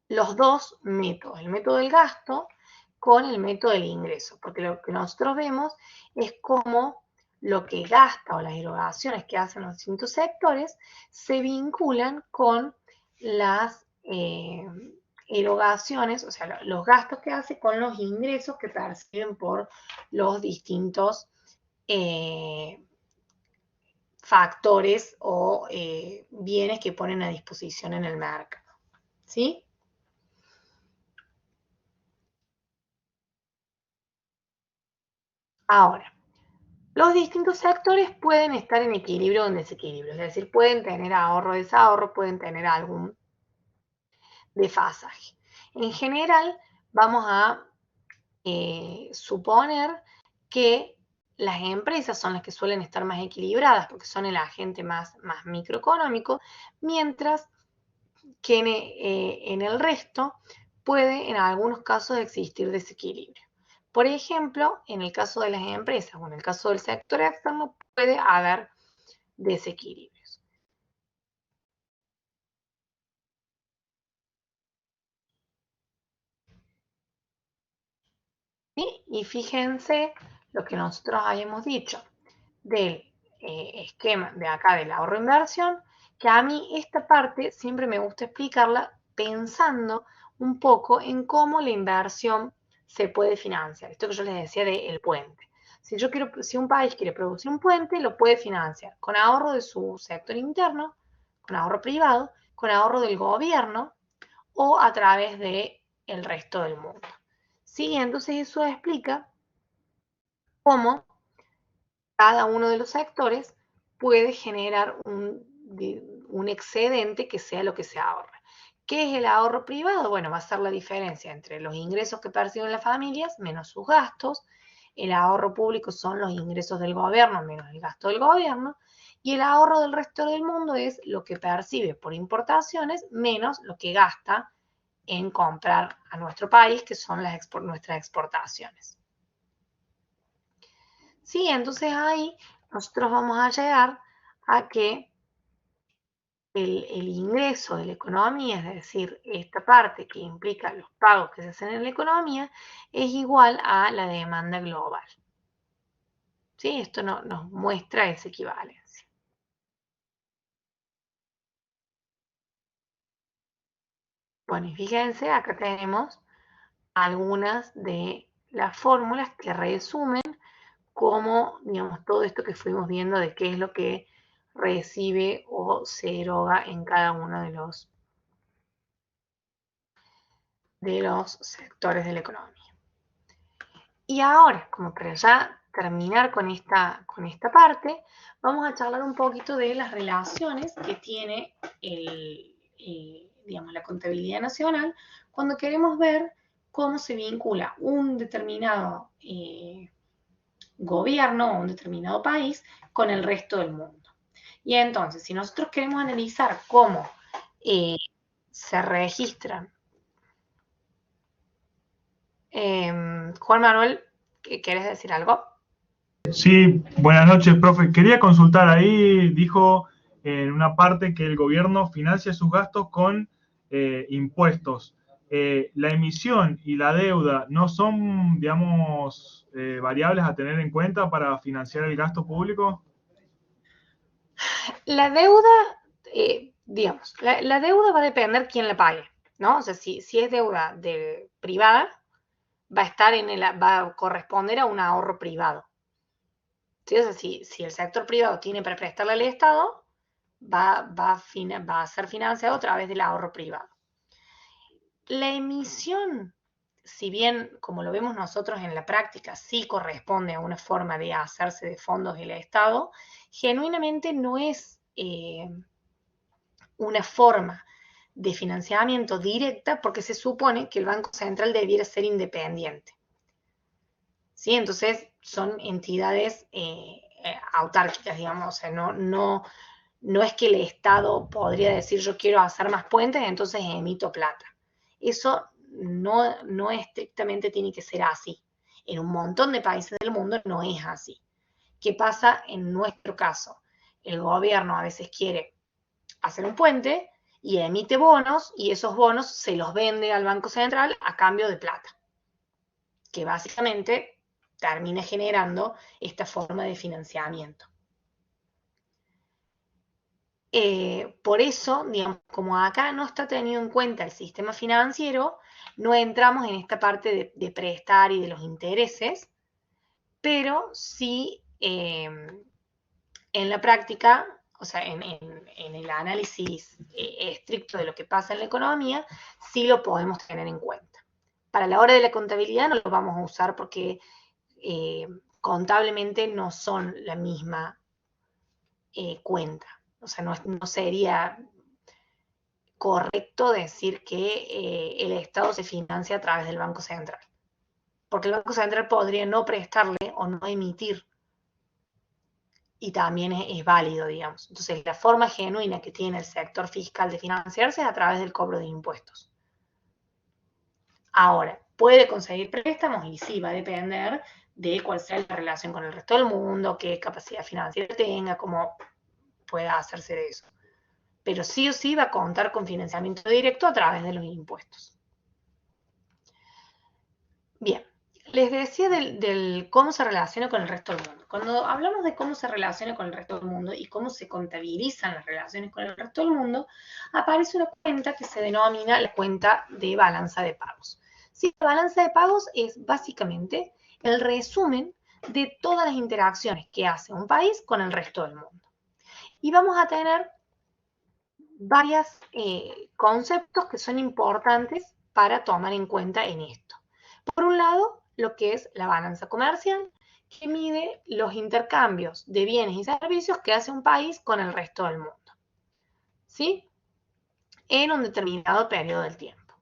los dos métodos, el método del gasto con el método del ingreso, porque lo que nosotros vemos es cómo lo que gasta o las erogaciones que hacen los distintos sectores se vinculan con las erogaciones, o sea, los gastos que hace con los ingresos que perciben por los distintos factores o bienes que ponen a disposición en el mercado. ¿Sí? Ahora, los distintos sectores pueden estar en equilibrio o en desequilibrio, es decir, pueden tener ahorro o desahorro, pueden tener algún desfasaje. En general, vamos a suponer que las empresas son las que suelen estar más equilibradas porque son el agente más microeconómico, mientras que en el resto puede en algunos casos existir desequilibrio. Por ejemplo, en el caso de las empresas o en el caso del sector externo puede haber desequilibrios. ¿Sí? Y fíjense lo que nosotros habíamos dicho del esquema de acá del ahorro-inversión, que a mí esta parte siempre me gusta explicarla pensando un poco en cómo la inversión se puede financiar. Esto que yo les decía del puente. Si un país quiere producir un puente, lo puede financiar con ahorro de su sector interno, con ahorro privado, con ahorro del gobierno o a través del resto del mundo. ¿Sí? Entonces eso explica cómo cada uno de los sectores puede generar un excedente que sea lo que se ahorra. ¿Qué es el ahorro privado? Bueno, va a ser la diferencia entre los ingresos que perciben las familias menos sus gastos. El ahorro público son los ingresos del gobierno menos el gasto del gobierno. Y el ahorro del resto del mundo es lo que percibe por importaciones menos lo que gasta en comprar a nuestro país, que son nuestras exportaciones. Sí, entonces ahí nosotros vamos a llegar a que el ingreso de la economía, es decir, esta parte que implica los pagos que se hacen en la economía, es igual a la demanda global. ¿Sí? Esto nos muestra esa equivalencia. Bueno, y fíjense, acá tenemos algunas de las fórmulas que resumen cómo, digamos, todo esto que fuimos viendo de qué es lo que recibe o se eroga en cada uno de los sectores de la economía. Y ahora, como para ya terminar con esta parte, vamos a charlar un poquito de las relaciones que tiene digamos, la contabilidad nacional cuando queremos ver cómo se vincula un determinado gobierno o un determinado país con el resto del mundo. Y entonces, si nosotros queremos analizar cómo se registran. Juan Manuel, ¿quieres decir algo? Sí, buenas noches, profe. Quería consultar, ahí dijo en una parte que el gobierno financia sus gastos con impuestos. ¿La emisión y la deuda no son, digamos, variables a tener en cuenta para financiar el gasto público? La deuda, digamos, la deuda va a depender quién la pague, ¿no? O sea, si es deuda privada, va a corresponder a un ahorro privado. ¿Sí? O sea, si el sector privado tiene para prestarle al Estado, va a ser financiado a través del ahorro privado. La emisión, si bien, como lo vemos nosotros en la práctica, sí corresponde a una forma de hacerse de fondos del Estado, genuinamente no es una forma de financiamiento directa porque se supone que el Banco Central debiera ser independiente. ¿Sí? Entonces, son entidades autárquicas, digamos, o sea, no es que el Estado podría decir yo quiero hacer más puentes, entonces emito plata. Eso no estrictamente tiene que ser así. En un montón de países del mundo no es así. ¿Qué pasa en nuestro caso? El gobierno a veces quiere hacer un puente y emite bonos y esos bonos se los vende al Banco Central a cambio de plata, que básicamente termina generando esta forma de financiamiento. Por eso, digamos, como acá no está tenido en cuenta el sistema financiero, no entramos en esta parte de prestar y de los intereses, pero sí en la práctica, o sea, en el análisis estricto de lo que pasa en la economía, sí lo podemos tener en cuenta. Para la hora de la contabilidad no lo vamos a usar porque contablemente no son la misma cuenta. O sea, no sería correcto decir que el Estado se financia a través del Banco Central, porque el Banco Central podría no prestarle o no emitir, y también es válido, digamos. Entonces, la forma genuina que tiene el sector fiscal de financiarse es a través del cobro de impuestos. Ahora, puede conseguir préstamos y sí, va a depender de cuál sea la relación con el resto del mundo, qué capacidad financiera tenga, cómo pueda hacerse de eso. Pero sí o sí va a contar con financiamiento directo a través de los impuestos. Bien, les decía del cómo se relaciona con el resto del mundo. Cuando hablamos de cómo se relaciona con el resto del mundo y cómo se contabilizan las relaciones con el resto del mundo, aparece una cuenta que se denomina la cuenta de balanza de pagos. Sí, la balanza de pagos es básicamente el resumen de todas las interacciones que hace un país con el resto del mundo. Y vamos a tener varios conceptos que son importantes para tomar en cuenta en esto. Por un lado, lo que es la balanza comercial, que mide los intercambios de bienes y servicios que hace un país con el resto del mundo, ¿sí? En un determinado periodo del tiempo.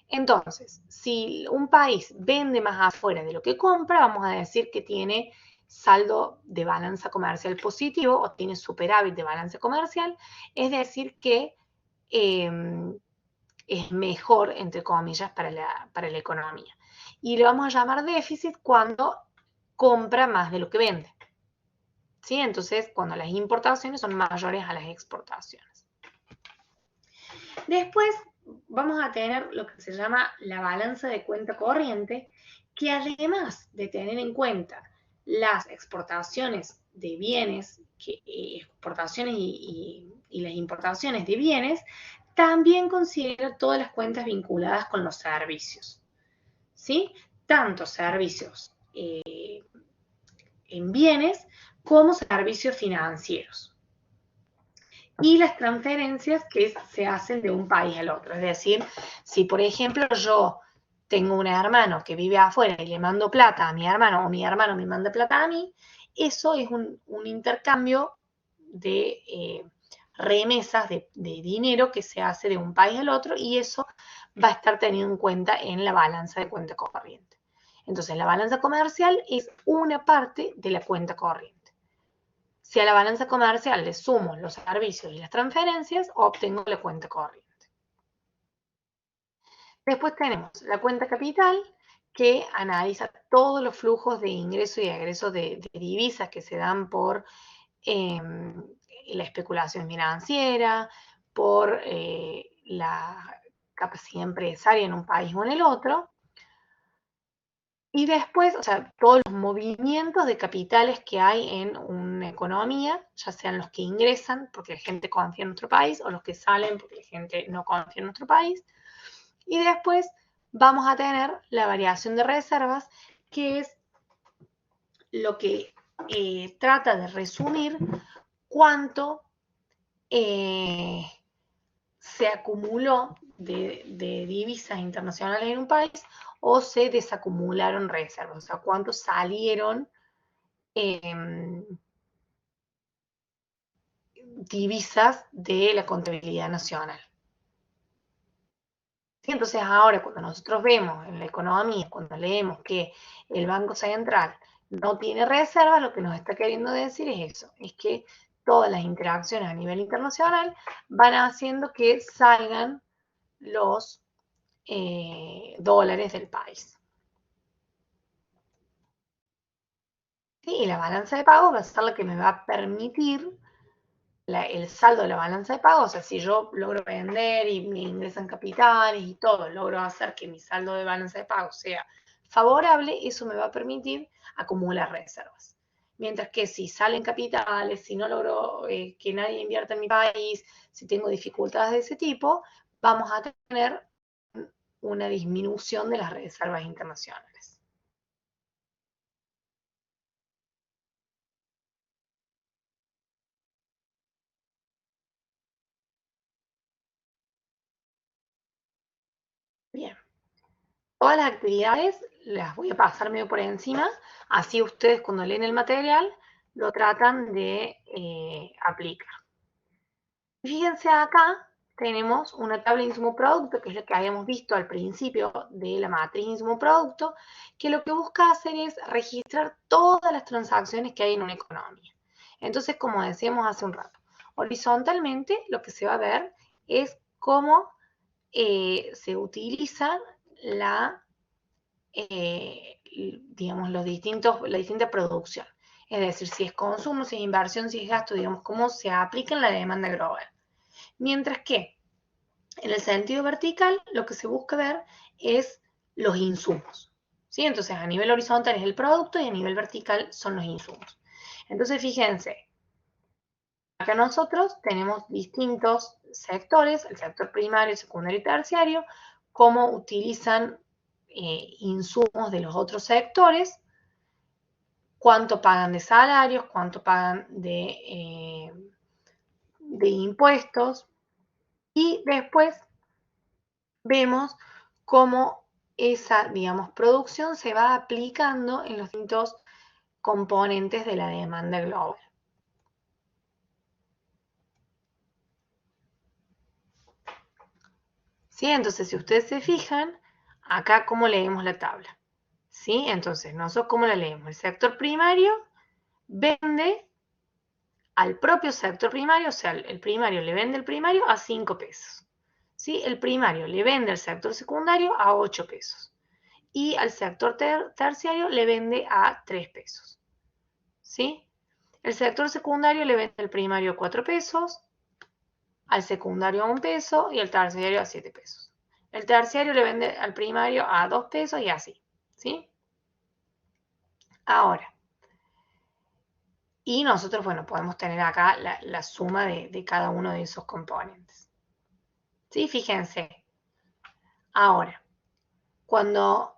Entonces, si un país vende más afuera de lo que compra, vamos a decir que tiene saldo de balanza comercial positivo o tiene superávit de balanza comercial, es decir que es mejor, entre comillas, para la economía. Y le vamos a llamar déficit cuando compra más de lo que vende. ¿Sí? Entonces, cuando las importaciones son mayores a las exportaciones. Después vamos a tener lo que se llama la balanza de cuenta corriente, que además de tener en cuenta las exportaciones de bienes, exportaciones y las importaciones de bienes, también considera todas las cuentas vinculadas con los servicios, ¿sí? Tanto servicios en bienes como servicios financieros. Y las transferencias que se hacen de un país al otro. Es decir, si por ejemplo yo tengo un hermano que vive afuera y le mando plata a mi hermano o mi hermano me manda plata a mí, eso es un intercambio de remesas de dinero que se hace de un país al otro y eso va a estar tenido en cuenta en la balanza de cuenta corriente. Entonces, la balanza comercial es una parte de la cuenta corriente. Si a la balanza comercial le sumo los servicios y las transferencias, obtengo la cuenta corriente. Después tenemos la cuenta capital, que analiza todos los flujos de ingreso y egreso de divisas que se dan por la especulación financiera, por la capacidad empresaria en un país o en el otro. Y después, o sea, todos los movimientos de capitales que hay en una economía, ya sean los que ingresan porque la gente confía en nuestro país o los que salen porque la gente no confía en nuestro país. Y después vamos a tener la variación de reservas, que es lo que trata de resumir cuánto se acumuló de divisas internacionales en un país o se desacumularon reservas, o sea, cuánto salieron divisas de la contabilidad nacional. ¿Sí? Entonces ahora cuando nosotros vemos en la economía, cuando leemos que el Banco Central no tiene reservas, lo que nos está queriendo decir es eso, es que todas las interacciones a nivel internacional van haciendo que salgan los dólares del país. ¿Sí? Y la balanza de pagos va a ser la que me va a permitir el saldo de la balanza de pagos. O sea, si yo logro vender y me ingresan capitales y todo, logro hacer que mi saldo de balanza de pagos sea favorable, eso me va a permitir acumular reservas. Mientras que si salen capitales, si no logro que nadie invierta en mi país, si tengo dificultades de ese tipo, vamos a tener una disminución de las reservas internacionales. Bien. Todas las actividades las voy a pasar medio por encima, así ustedes cuando leen el material lo tratan de aplicar. Fíjense acá, tenemos una tabla de insumo-producto, que es lo que habíamos visto al principio de la matriz insumo-producto, que lo que busca hacer es registrar todas las transacciones que hay en una economía. Entonces, como decíamos hace un rato, horizontalmente lo que se va a ver es cómo se utiliza digamos, la distinta producción. Es decir, si es consumo, si es inversión, si es gasto, digamos, cómo se aplica en la demanda global. Mientras que en el sentido vertical, lo que se busca ver es los insumos. ¿Sí? Entonces, a nivel horizontal es el producto y a nivel vertical son los insumos. Entonces, fíjense, acá nosotros tenemos distintos sectores, el sector primario, secundario y terciario, cómo utilizan insumos de los otros sectores, cuánto pagan de salarios, cuánto pagan de impuestos, y después vemos cómo esa, digamos, producción se va aplicando en los distintos componentes de la demanda global. ¿Sí? Entonces, si ustedes se fijan, acá cómo leemos la tabla. ¿Sí? Entonces, nosotros cómo la leemos. El sector primario vende al propio sector primario, o sea, el primario le vende el primario a 5 pesos. ¿Sí? El primario le vende al sector secundario a 8 pesos. Y al sector terciario le vende a 3 pesos. ¿Sí? El sector secundario le vende al primario a 4 pesos, al secundario a 1 peso y al terciario a 7 pesos. El terciario le vende al primario a 2 pesos y así. ¿Sí? Ahora, y nosotros, bueno, podemos tener acá la suma de cada uno de esos componentes. ¿Sí? Fíjense. Ahora, cuando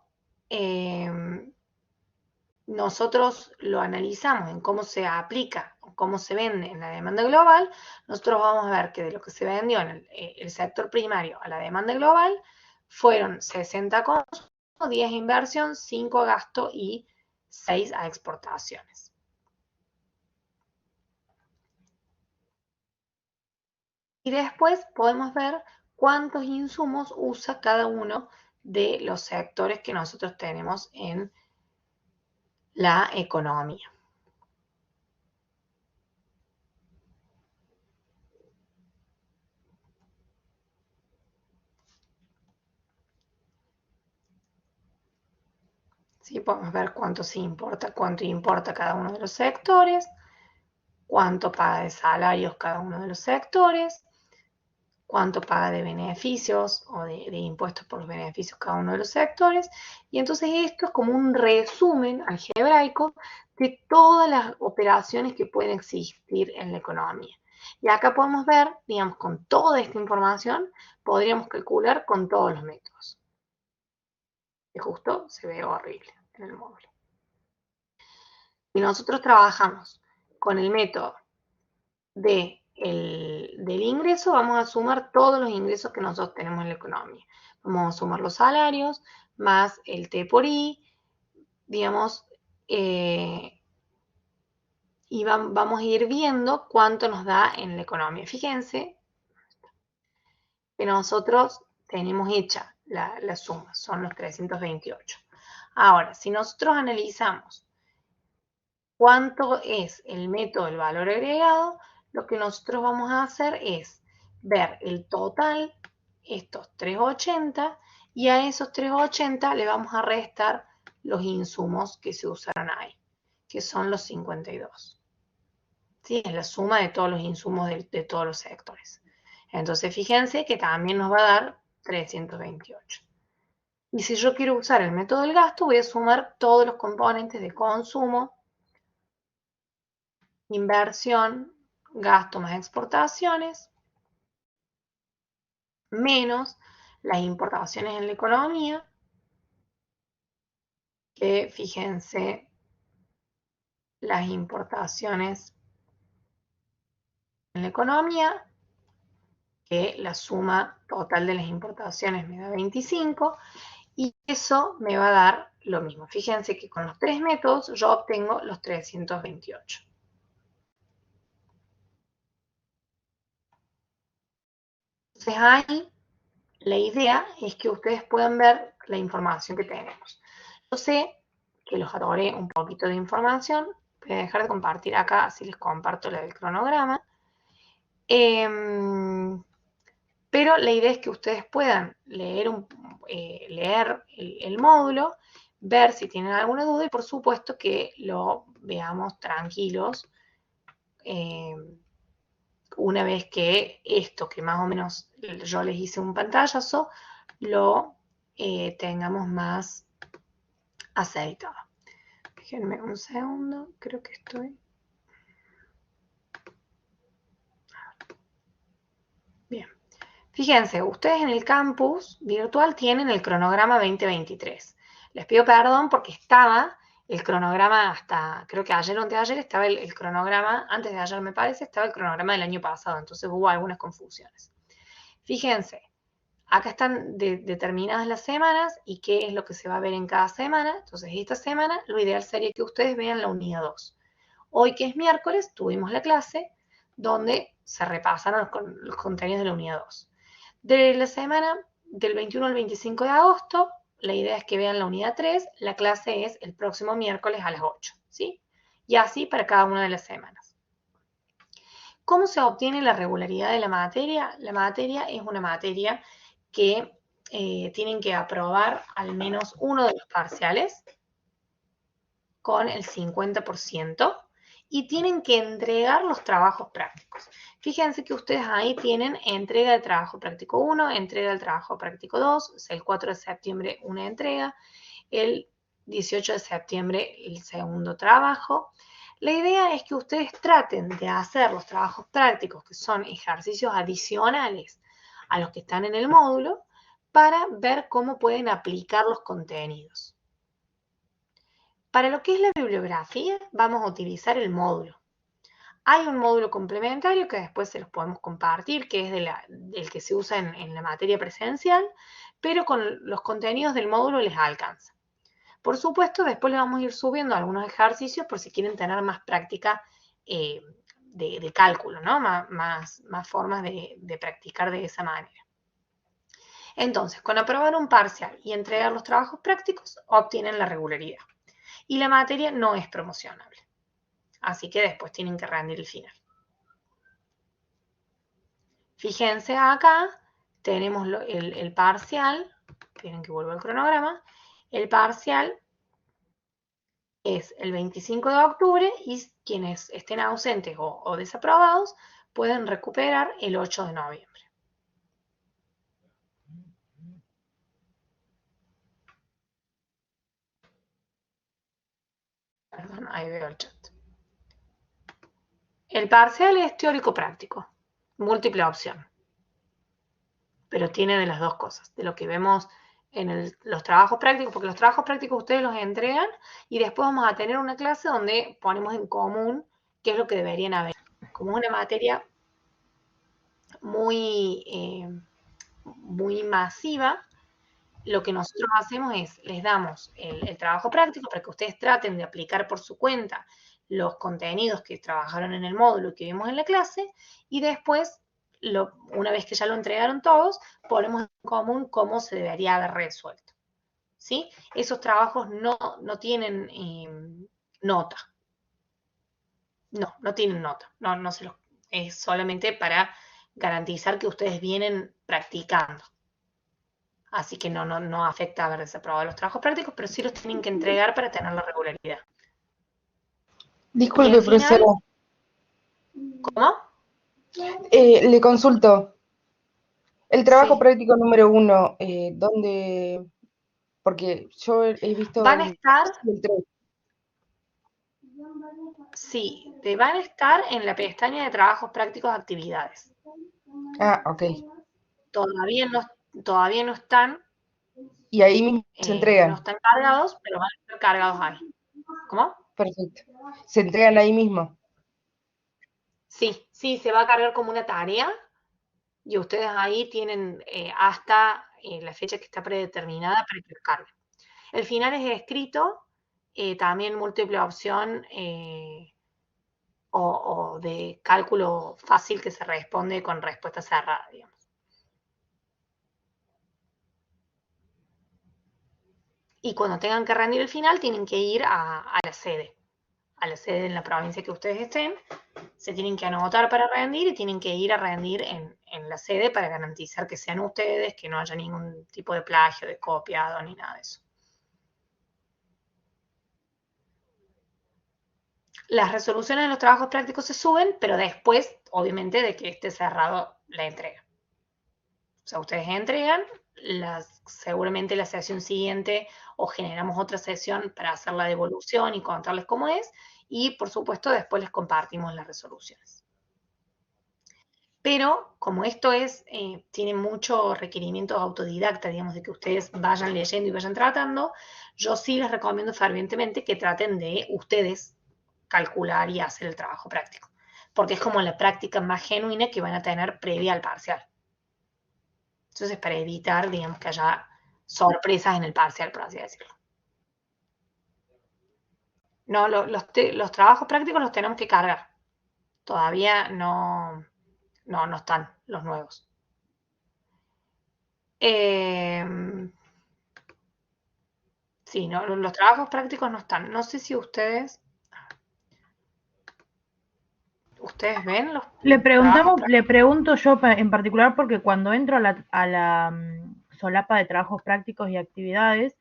nosotros lo analizamos en cómo se aplica o cómo se vende en la demanda global, nosotros vamos a ver que de lo que se vendió en el sector primario a la demanda global fueron 60 consumo, 10 inversión, 5 gasto y 6 a exportaciones. Y después podemos ver cuántos insumos usa cada uno de los sectores que nosotros tenemos en la economía. ¿Sí? Podemos ver cuánto importa cada uno de los sectores, cuánto paga de salarios cada uno de los sectores, cuánto paga de beneficios o de impuestos por los beneficios cada uno de los sectores. Y entonces esto es como un resumen algebraico de todas las operaciones que pueden existir en la economía. Y acá podemos ver, digamos, con toda esta información, podríamos calcular con todos los métodos. Que justo se ve horrible en el módulo. Si nosotros trabajamos con el método del ingreso, vamos a sumar todos los ingresos que nosotros tenemos en la economía. Vamos a sumar los salarios, más el T por I, digamos, y vamos a ir viendo cuánto nos da en la economía. Fíjense que nosotros tenemos hecha la suma, son los 328. Ahora, si nosotros analizamos cuánto es el método del valor agregado, lo que nosotros vamos a hacer es ver el total, estos 380, y a esos 380 le vamos a restar los insumos que se usaron ahí, que son los 52. ¿Sí? Es la suma de todos los insumos de todos los sectores. Entonces, fíjense que también nos va a dar 328. Y si yo quiero usar el método del gasto, voy a sumar todos los componentes de consumo, inversión, gasto más exportaciones, menos las importaciones en la economía, que fíjense, las importaciones en la economía, que la suma total de las importaciones me da 25, y eso me va a dar lo mismo. Fíjense que con los tres métodos yo obtengo los 328. Entonces ahí la idea es que ustedes puedan ver la información que tenemos. Yo sé que los adoré un poquito de información. Voy a dejar de compartir acá, así les comparto la del cronograma. Pero la idea es que ustedes puedan leer el módulo, ver si tienen alguna duda y por supuesto que lo veamos tranquilos una vez que esto, que más o menos yo les hice un pantallazo, lo tengamos más aceitado. Déjenme un segundo, creo que estoy... Bien. Fíjense, ustedes en el campus virtual tienen el cronograma 2023. Les pido perdón porque estaba el cronograma hasta, creo que ayer o anteayer estaba el cronograma, antes de ayer me parece, estaba el cronograma del año pasado, entonces hubo algunas confusiones. Fíjense, acá están determinadas las semanas y qué es lo que se va a ver en cada semana. Entonces esta semana lo ideal sería que ustedes vean la unidad 2. Hoy que es miércoles tuvimos la clase donde se repasaron los contenidos de la unidad 2. De la semana del 21 al 25 de agosto, la idea es que vean la unidad 3, la clase es el próximo miércoles a las 8, ¿sí? Y así para cada una de las semanas. ¿Cómo se obtiene la regularidad de la materia? La materia es una materia que tienen que aprobar al menos uno de los parciales con el 50%. Y tienen que entregar los trabajos prácticos. Fíjense que ustedes ahí tienen entrega de trabajo práctico 1, entrega del trabajo práctico 2, el 4 de septiembre una entrega, el 18 de septiembre el segundo trabajo. La idea es que ustedes traten de hacer los trabajos prácticos, que son ejercicios adicionales a los que están en el módulo, para ver cómo pueden aplicar los contenidos. Para lo que es la bibliografía, vamos a utilizar el módulo. Hay un módulo complementario que después se los podemos compartir, que es del que se usa en la materia presencial, pero con los contenidos del módulo les alcanza. Por supuesto, después les vamos a ir subiendo algunos ejercicios por si quieren tener más práctica de cálculo, ¿no? Más formas de practicar de esa manera. Entonces, con aprobar un parcial y entregar los trabajos prácticos, obtienen la regularidad. Y la materia no es promocionable. Así que después tienen que rendir el final. Fíjense acá, tenemos el parcial. Tienen que volver al cronograma. El parcial es el 25 de octubre y quienes estén ausentes o desaprobados pueden recuperar el 8 de noviembre. Perdón, ahí veo el chat. El parcial es teórico-práctico, múltiple opción, pero tiene de las dos cosas, de lo que vemos en los trabajos prácticos, porque los trabajos prácticos ustedes los entregan y después vamos a tener una clase donde ponemos en común qué es lo que deberían haber. Como es una materia muy masiva, lo que nosotros hacemos es, les damos el trabajo práctico para que ustedes traten de aplicar por su cuenta los contenidos que trabajaron en el módulo que vimos en la clase, y después, una vez que ya lo entregaron todos, ponemos en común cómo se debería haber resuelto. ¿Sí? Esos trabajos no tienen nota. No tienen nota. No se los, es solamente para garantizar que ustedes vienen practicando. Así que no afecta haber desaprobado los trabajos prácticos, pero sí los tienen que entregar para tener la regularidad. Disculpe, profesora. ¿Cómo? Le consulto. El trabajo Sí. práctico número 1, ¿dónde? Porque yo he visto Van a estar, el 3. sí, van a estar en la pestaña de trabajos prácticos actividades. Ah, ok. Todavía no están. Y ahí mismo se entregan. No están cargados, pero van a estar cargados ahí. ¿Cómo? Perfecto. ¿Se entregan ahí mismo? Sí, se va a cargar como una tarea y ustedes ahí tienen hasta la fecha que está predeterminada para que lo carguen. El final es escrito, también múltiple opción o de cálculo fácil que se responde con respuesta cerrada, digamos. Y cuando tengan que rendir el final, tienen que ir a la sede en la provincia que ustedes estén, se tienen que anotar para rendir y tienen que ir a rendir en la sede para garantizar que sean ustedes, que no haya ningún tipo de plagio, de copiado, ni nada de eso. Las resoluciones de los trabajos prácticos se suben, pero después, obviamente, de que esté cerrado la entrega. O sea, ustedes entregan, seguramente la sesión siguiente o generamos otra sesión para hacer la devolución y contarles cómo es, y por supuesto después les compartimos las resoluciones. Pero como esto tiene mucho requerimiento autodidacta, digamos, de que ustedes vayan leyendo y vayan tratando, yo sí les recomiendo fervientemente que traten de ustedes calcular y hacer el trabajo práctico, porque es como la práctica más genuina que van a tener previa al parcial. Entonces, para evitar, digamos, que haya sorpresas en el parcial, por así decirlo. No, los trabajos prácticos los tenemos que cargar. Todavía no están los nuevos. Sí, no, los trabajos prácticos no están. No sé si ustedes ven los Le trabajos pregunto yo en particular porque cuando entro a la solapa de trabajos prácticos y actividades,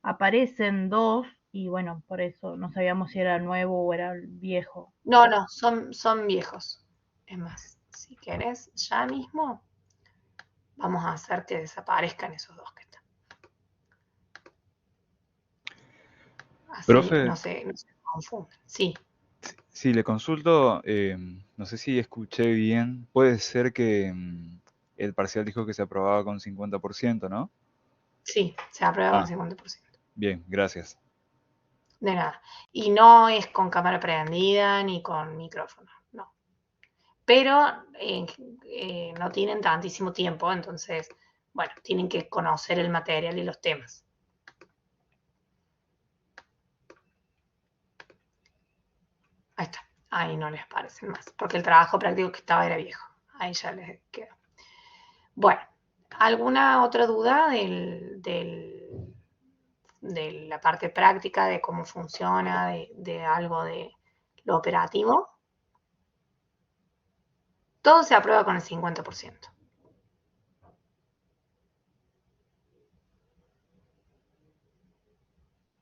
aparecen 2 y bueno, por eso no sabíamos si era nuevo o era viejo. No, son viejos. Es más, si querés, ya mismo vamos a hacer que desaparezcan esos 2 que están. Así Profe, no se confunden. Sí. sí, le consulto, no sé si escuché bien, puede ser que el parcial dijo que se aprobaba con 50%, ¿no? Sí, se aprueba con 50%. Bien, gracias. De nada. Y no es con cámara prendida ni con micrófono, no. Pero no tienen tantísimo tiempo, entonces, bueno, tienen que conocer el material y los temas. Ahí está. Ahí no les parecen más, porque el trabajo práctico que estaba era viejo. Ahí ya les quedó. Bueno, ¿alguna otra duda de la parte práctica, de cómo funciona, de algo de lo operativo? Todo se aprueba con el 50%.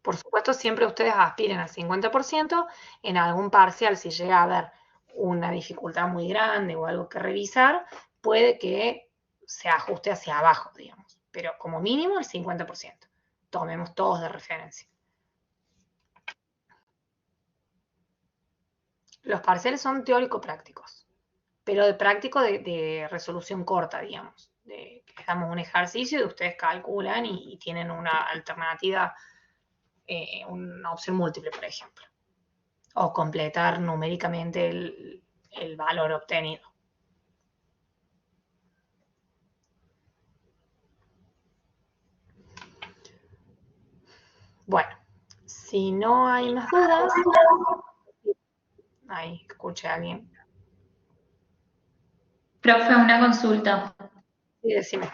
Por supuesto, siempre ustedes aspiren al 50%. En algún parcial, si llega a haber una dificultad muy grande o algo que revisar, puede que se ajuste hacia abajo, digamos. Pero como mínimo el 50%. Tomemos todos de referencia. Los parciales son teórico-prácticos, pero de práctico de resolución corta, digamos. Que damos un ejercicio y ustedes calculan y tienen una alternativa, una opción múltiple, por ejemplo. O completar numéricamente el valor obtenido. Bueno, si no hay más dudas, ahí escuché a alguien. Profe, una consulta. Sí, decime.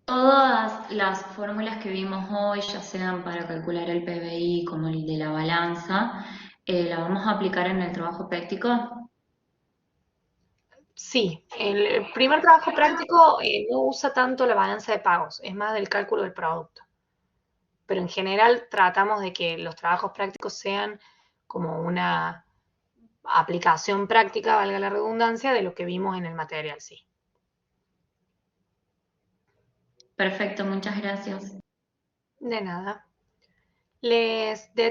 Todas las fórmulas que vimos hoy, ya sean para calcular el PBI como el de la balanza, ¿la vamos a aplicar en el trabajo práctico? Sí, el primer trabajo práctico no usa tanto la balanza de pagos, es más del cálculo del producto. Pero en general tratamos de que los trabajos prácticos sean como una aplicación práctica, valga la redundancia, de lo que vimos en el material, sí. Perfecto, muchas gracias. De nada. Les